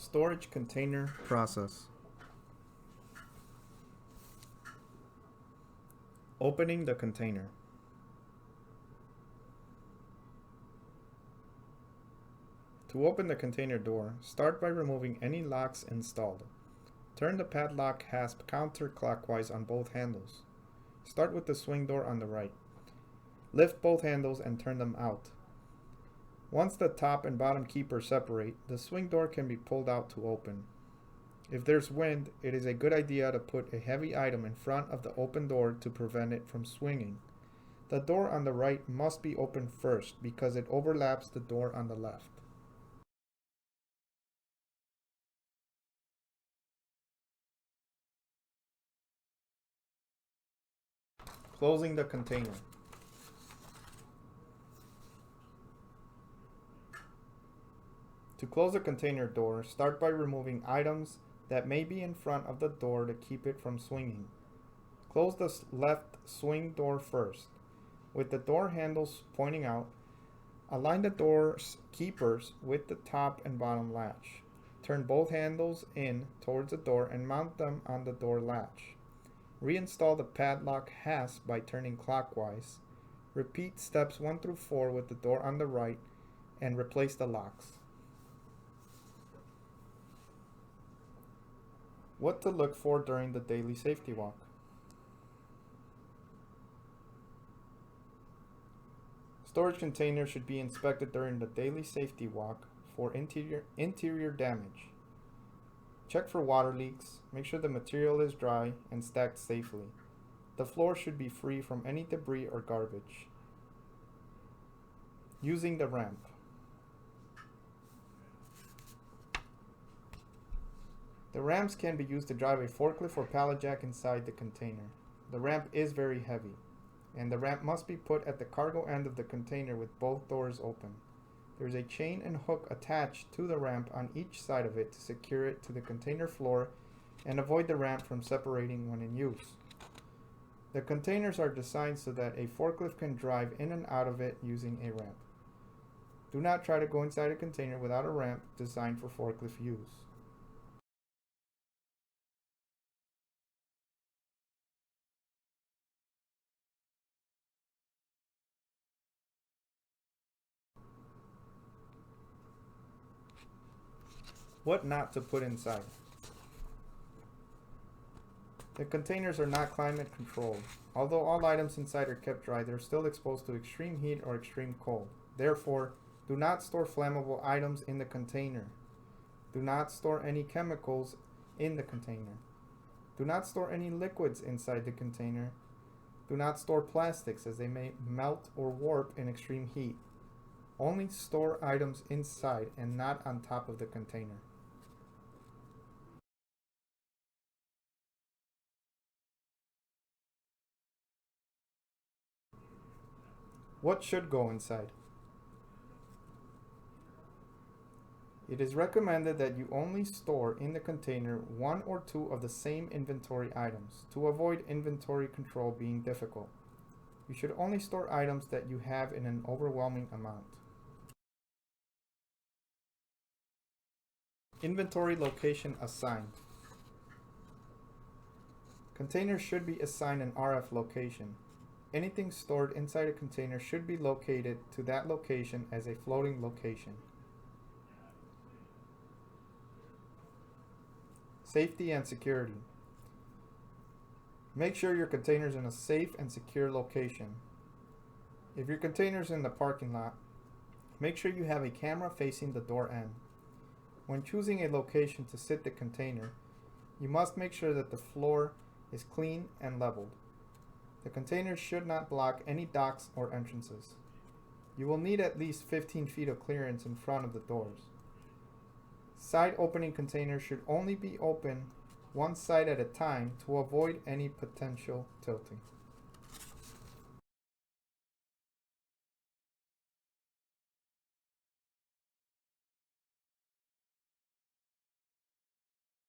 Storage container process. Opening the container. To open the container door, start by removing any locks installed. Turn the padlock hasp counterclockwise on both handles. Start with the swing door on the right. Lift both handles and turn them out. Once the top and bottom keepers separate, the swing door can be pulled out to open. If there's wind, it is a good idea to put a heavy item in front of the open door to prevent it from swinging. The door on the right must be opened first because it overlaps the door on the left. Closing the container. To close a container door, start by removing items that may be in front of the door to keep it from swinging. Close the left swing door first. With the door handles pointing out, align the door's keepers with the top and bottom latch. Turn both handles in towards the door and mount them on the door latch. Reinstall the padlock hasp by turning clockwise. Repeat steps 1 through 4 with the door on the right and replace the locks. What to look for during the daily safety walk. Storage containers should be inspected during the daily safety walk for interior damage. Check for water leaks, make sure the material is dry and stacked safely. The floor should be free from any debris or garbage. Using the ramp. The ramps can be used to drive a forklift or pallet jack inside the container. The ramp is very heavy, and the ramp must be put at the cargo end of the container with both doors open. There is a chain and hook attached to the ramp on each side of it to secure it to the container floor and avoid the ramp from separating when in use. The containers are designed so that a forklift can drive in and out of it using a ramp. Do not try to go inside a container without a ramp designed for forklift use. What not to put inside. The containers are not climate controlled. Although all items inside are kept dry, they're still exposed to extreme heat or extreme cold. Therefore, do not store flammable items in the container. Do not store any chemicals in the container. Do not store any liquids inside the container. Do not store plastics as they may melt or warp in extreme heat. Only store items inside and not on top of the container. What should go inside? It is recommended that you only store in the container 1 or 2 of the same inventory items to avoid inventory control being difficult. You should only store items that you have in an overwhelming amount. Inventory location assigned. Containers should be assigned an RF location. Anything stored inside a container should be located to that location as a floating location. Safety and security. Make sure your container is in a safe and secure location. If your container is in the parking lot, make sure you have a camera facing the door end. When choosing a location to sit the container, you must make sure that the floor is clean and leveled. The container should not block any docks or entrances. You will need at least 15 feet of clearance in front of the doors. Side opening containers should only be open one side at a time to avoid any potential tilting.